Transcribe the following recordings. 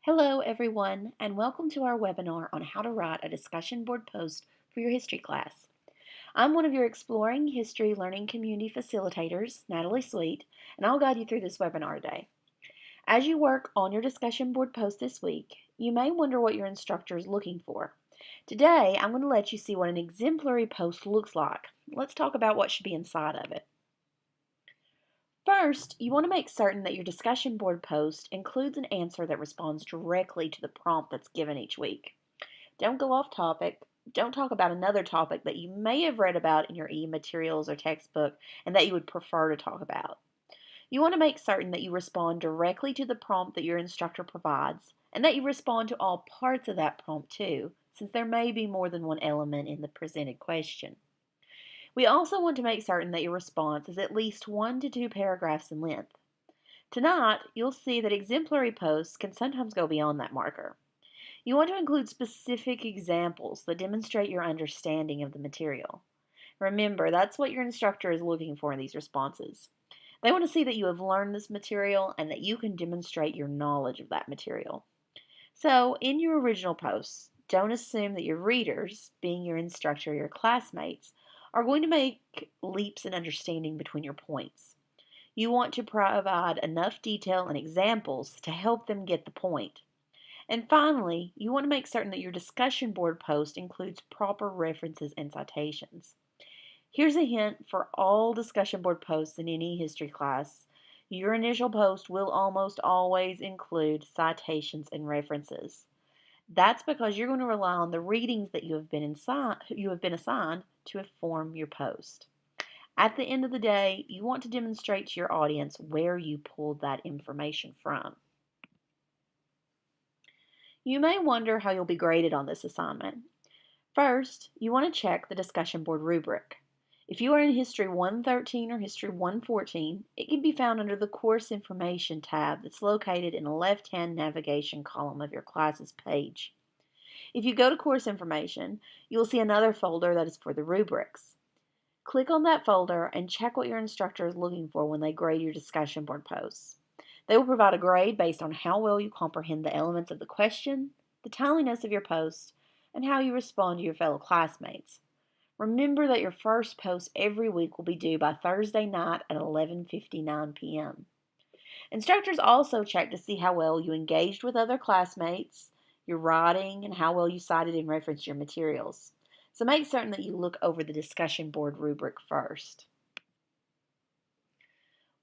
Hello everyone, and welcome to our webinar on how to write a discussion board post for your history class. I'm one of your Exploring History Learning Community facilitators, Natalie Sweet, and I'll guide you through this webinar today. As you work on your discussion board post this week, you may wonder what your instructor is looking for. Today, I'm going to let you see what an exemplary post looks like. Let's talk about what should be inside of it. First, you want to make certain that your discussion board post includes an answer that responds directly to the prompt that's given each week. Don't go off topic. Don't talk about another topic that you may have read about in your e-materials or textbook and that you would prefer to talk about. You want to make certain that you respond directly to the prompt that your instructor provides and that you respond to all parts of that prompt too, since there may be more than one element in the presented question. We also want to make certain that your response is at least 1 to 2 paragraphs in length. Tonight, you'll see that exemplary posts can sometimes go beyond that marker. You want to include specific examples that demonstrate your understanding of the material. Remember, that's what your instructor is looking for in these responses. They want to see that you have learned this material and that you can demonstrate your knowledge of that material. So, in your original posts, don't assume that your readers, being your instructor or your classmates, are going to make leaps in understanding between your points. You want to provide enough detail and examples to help them get the point. And finally, you want to make certain that your discussion board post includes proper references and citations. Here's a hint for all discussion board posts in any history class. Your initial post will almost always include citations and references. That's because you're going to rely on the readings that you have been assigned to inform your post. At the end of the day, you want to demonstrate to your audience where you pulled that information from. You may wonder how you'll be graded on this assignment. First, you want to check the discussion board rubric. If you are in History 113 or History 114, it can be found under the Course Information tab that's located in the left-hand navigation column of your class's page. If you go to Course Information, you will see another folder that is for the rubrics. Click on that folder and check what your instructor is looking for when they grade your discussion board posts. They will provide a grade based on how well you comprehend the elements of the question, the timeliness of your post, and how you respond to your fellow classmates. Remember that your first post every week will be due by Thursday night at 11:59 p.m. Instructors also check to see how well you engaged with other classmates, your writing, and how well you cited and referenced your materials. So make certain that you look over the discussion board rubric first.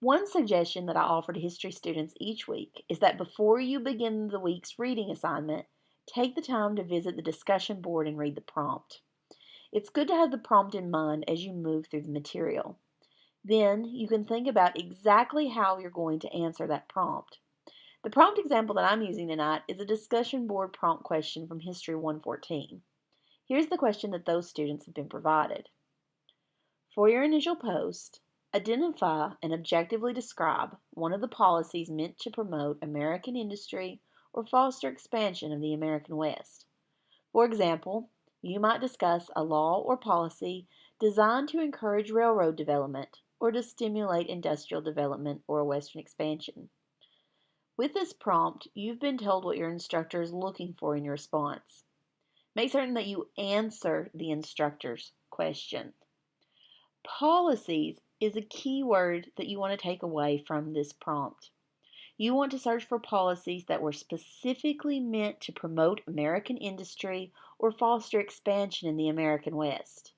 One suggestion that I offer to history students each week is that before you begin the week's reading assignment, take the time to visit the discussion board and read the prompt. It's good to have the prompt in mind as you move through the material. Then you can think about exactly how you're going to answer that prompt. The prompt example that I'm using tonight is a discussion board prompt question from History 114. Here's the question that those students have been provided. For your initial post, identify and objectively describe one of the policies meant to promote American industry or foster expansion of the American West. For example, you might discuss a law or policy designed to encourage railroad development or to stimulate industrial development or Western expansion. With this prompt, you've been told what your instructor is looking for in your response. Make certain that you answer the instructor's question. Policies is a key word that you want to take away from this prompt. You want to search for policies that were specifically meant to promote American industry or foster expansion in the American West.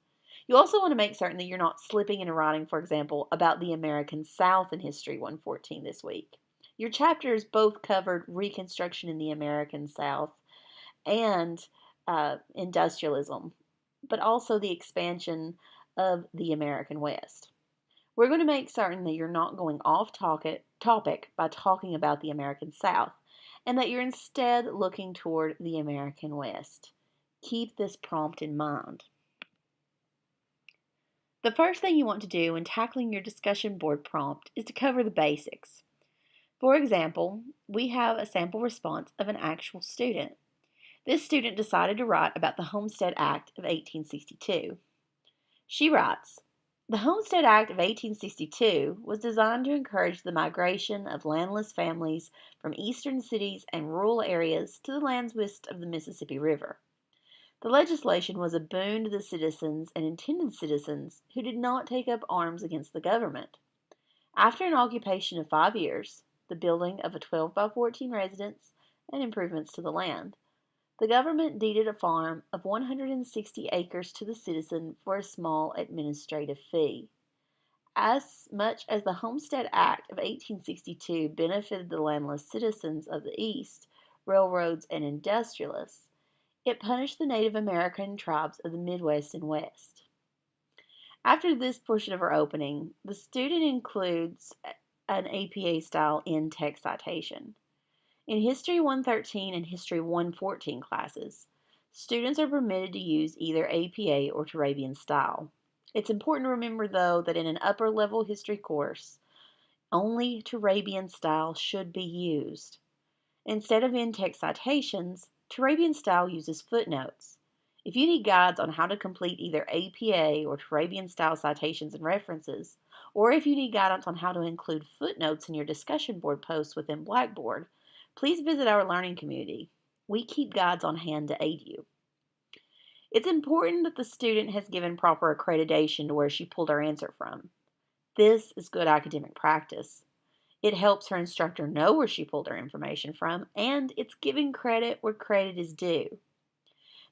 You also want to make certain that you're not slipping into writing, for example, about the American South in History 114 this week. Your chapters both covered Reconstruction in the American South and industrialism, but also the expansion of the American West. We're going to make certain that you're not going off topic by talking about the American South, and that you're instead looking toward the American West. Keep this prompt in mind. The first thing you want to do when tackling your discussion board prompt is to cover the basics. For example, we have a sample response of an actual student. This student decided to write about the Homestead Act of 1862. She writes, The Homestead Act of 1862 was designed to encourage the migration of landless families from eastern cities and rural areas to the lands west of the Mississippi River. The legislation was a boon to the citizens and intended citizens who did not take up arms against the government. After an occupation of 5 years, the building of a 12 by 14 residence, and improvements to the land, the government deeded a farm of 160 acres to the citizen for a small administrative fee. As much as the Homestead Act of 1862 benefited the landless citizens of the East, railroads, and industrialists, it punished the Native American tribes of the Midwest and West. After this portion of our opening, the student includes an APA-style in-text citation. In History 113 and History 114 classes, students are permitted to use either APA or Turabian style. It's important to remember, though, that in an upper-level history course, only Turabian style should be used. Instead of in-text citations, Turabian style uses footnotes. If you need guides on how to complete either APA or Turabian style citations and references, or if you need guidance on how to include footnotes in your discussion board posts within Blackboard, please visit our learning community. We keep guides on hand to aid you. It's important that the student has given proper accreditation to where she pulled her answer from. This is good academic practice. It helps her instructor know where she pulled her information from, and it's giving credit where credit is due.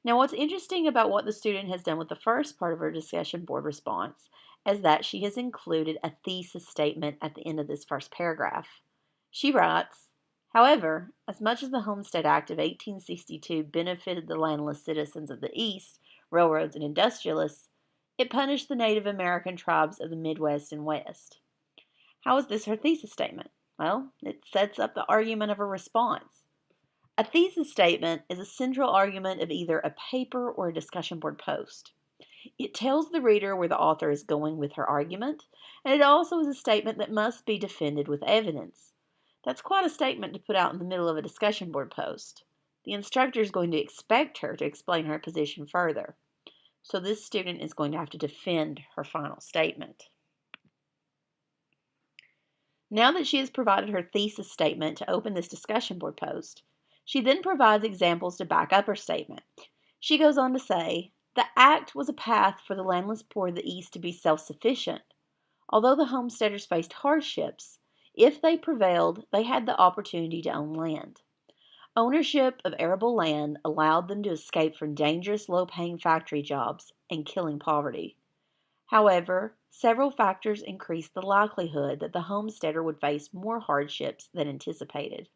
Now, what's interesting about what the student has done with the first part of her discussion board response is that she has included a thesis statement at the end of this first paragraph. She writes, "However, as much as the Homestead Act of 1862 benefited the landless citizens of the East, railroads, and industrialists, it punished the Native American tribes of the Midwest and West." How is this her thesis statement? Well, it sets up the argument of her response. A thesis statement is a central argument of either a paper or a discussion board post. It tells the reader where the author is going with her argument, and it also is a statement that must be defended with evidence. That's quite a statement to put out in the middle of a discussion board post. The instructor is going to expect her to explain her position further. So this student is going to have to defend her final statement. Now that she has provided her thesis statement to open this discussion board post, she then provides examples to back up her statement. She goes on to say, "The act was a path for the landless poor of the East to be self-sufficient. Although the homesteaders faced hardships, if they prevailed, they had the opportunity to own land. Ownership of arable land allowed them to escape from dangerous, low-paying factory jobs and killing poverty. However, several factors increased the likelihood that the homesteader would face more hardships than anticipated.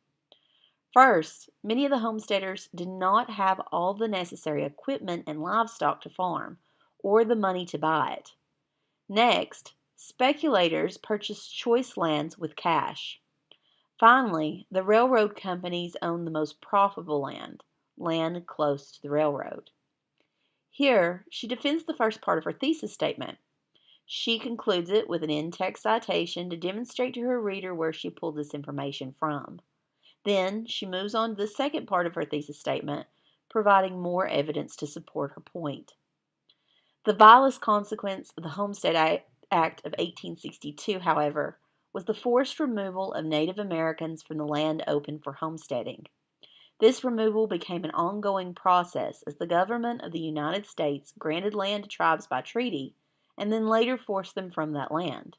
First, many of the homesteaders did not have all the necessary equipment and livestock to farm, or the money to buy it. Next, speculators purchased choice lands with cash. Finally, the railroad companies owned the most profitable land close to the railroad." Here, she defends the first part of her thesis statement. She concludes it with an in-text citation to demonstrate to her reader where she pulled this information from. Then, she moves on to the second part of her thesis statement, providing more evidence to support her point. The vilest consequence of the Homestead Act of 1862, however, was the forced removal of Native Americans from the land open for homesteading. This removal became an ongoing process as the government of the United States granted land to tribes by treaty and then later forced them from that land.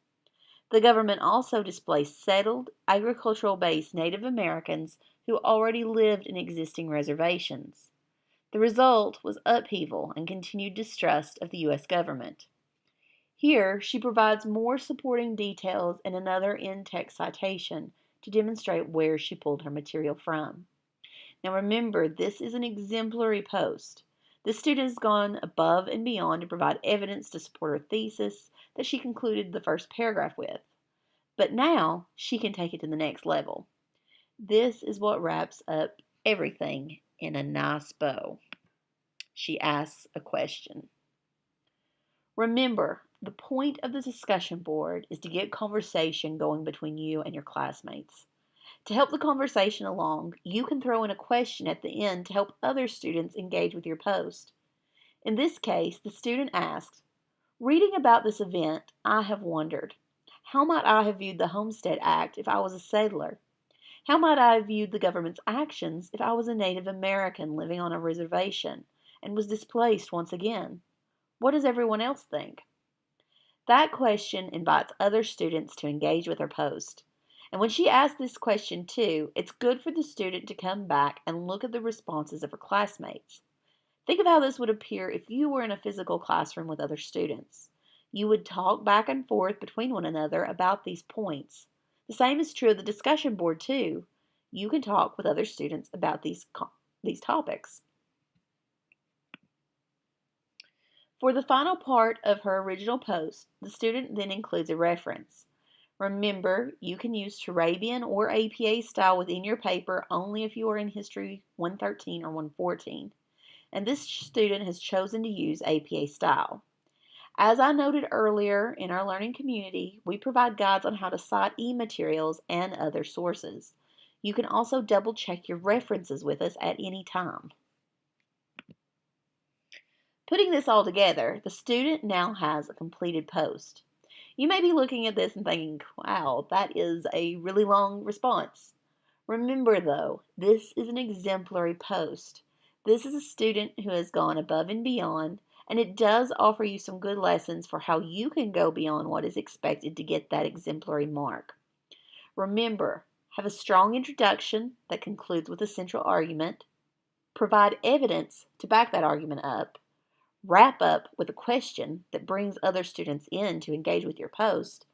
The government also displaced settled, agricultural-based Native Americans who already lived in existing reservations. The result was upheaval and continued distrust of the U.S. government. Here, she provides more supporting details in another in-text citation to demonstrate where she pulled her material from. Now remember, this is an exemplary post. This student has gone above and beyond to provide evidence to support her thesis that she concluded the first paragraph with. But now, she can take it to the next level. This is what wraps up everything in a nice bow. She asks a question. Remember, the point of the discussion board is to get conversation going between you and your classmates. To help the conversation along, you can throw in a question at the end to help other students engage with your post. In this case, the student asks, Reading about this event, I have wondered, how might I have viewed the Homestead Act if I was a settler? How might I have viewed the government's actions if I was a Native American living on a reservation and was displaced once again? What does everyone else think? That question invites other students to engage with her post. And when she asks this question too, it's good for the student to come back and look at the responses of her classmates. Think of how this would appear if you were in a physical classroom with other students. You would talk back and forth between one another about these points. The same is true of the discussion board too. You can talk with other students about these topics. For the final part of her original post, the student then includes a reference. Remember, you can use Turabian or APA style within your paper only if you are in History 113 or 114. And this student has chosen to use APA style. As I noted earlier in our learning community, we provide guides on how to cite e-materials and other sources. You can also double check your references with us at any time. Putting this all together, the student now has a completed post. You may be looking at this and thinking, wow, that is a really long response. Remember though, this is an exemplary post. This is a student who has gone above and beyond, and it does offer you some good lessons for how you can go beyond what is expected to get that exemplary mark. Remember, have a strong introduction that concludes with a central argument, provide evidence to back that argument up, wrap up with a question that brings other students in to engage with your post,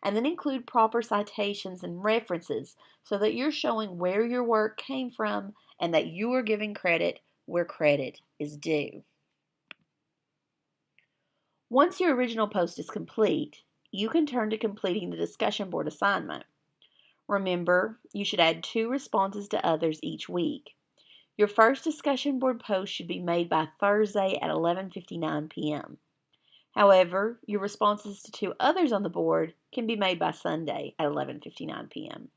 and then include proper citations and references so that you're showing where your work came from and that you are giving credit where credit is due. Once your original post is complete, you can turn to completing the discussion board assignment. Remember, you should add 2 responses to others each week. Your first discussion board post should be made by Thursday at 11:59 p.m. However, your responses to 2 others on the board can be made by Sunday at 11:59 p.m.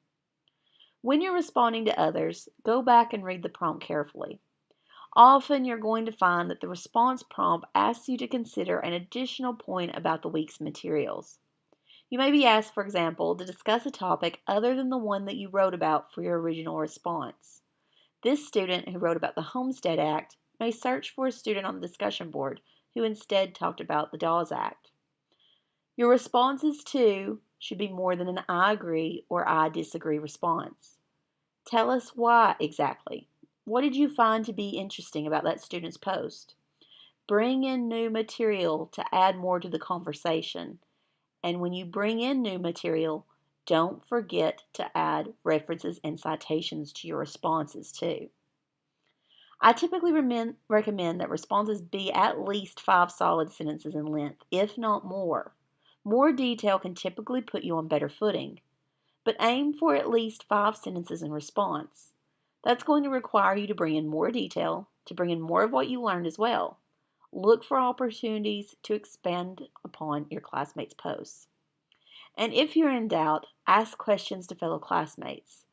When you're responding to others, go back and read the prompt carefully. Often you're going to find that the response prompt asks you to consider an additional point about the week's materials. You may be asked, for example, to discuss a topic other than the one that you wrote about for your original response. This student who wrote about the Homestead Act may search for a student on the discussion board who instead talked about the Dawes Act. Your responses, too, should be more than an I agree or I disagree response. Tell us why exactly. What did you find to be interesting about that student's post? Bring in new material to add more to the conversation. And when you bring in new material, don't forget to add references and citations to your responses too. I typically recommend that responses be at least 5 solid sentences in length, if not more. More detail can typically put you on better footing, but aim for at least 5 sentences in response. That's going to require you to bring in more detail, to bring in more of what you learned as well. Look for opportunities to expand upon your classmates' posts. And if you're in doubt, ask questions to fellow classmates.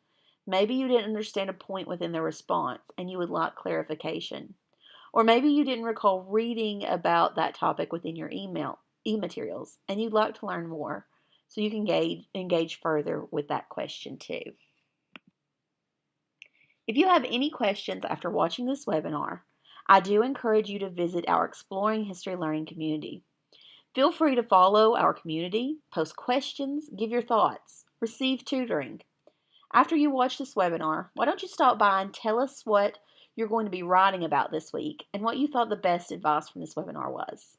Maybe you didn't understand a point within their response and you would like clarification. Or maybe you didn't recall reading about that topic within your e-materials and you'd like to learn more, so you can engage further with that question too. If you have any questions after watching this webinar, I do encourage you to visit our Exploring History Learning community. Feel free to follow our community, post questions, give your thoughts, receive tutoring. After you watch this webinar, why don't you stop by and tell us what you're going to be writing about this week and what you thought the best advice from this webinar was.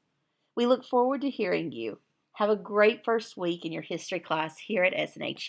We look forward to hearing you. Have a great first week in your history class here at SNH.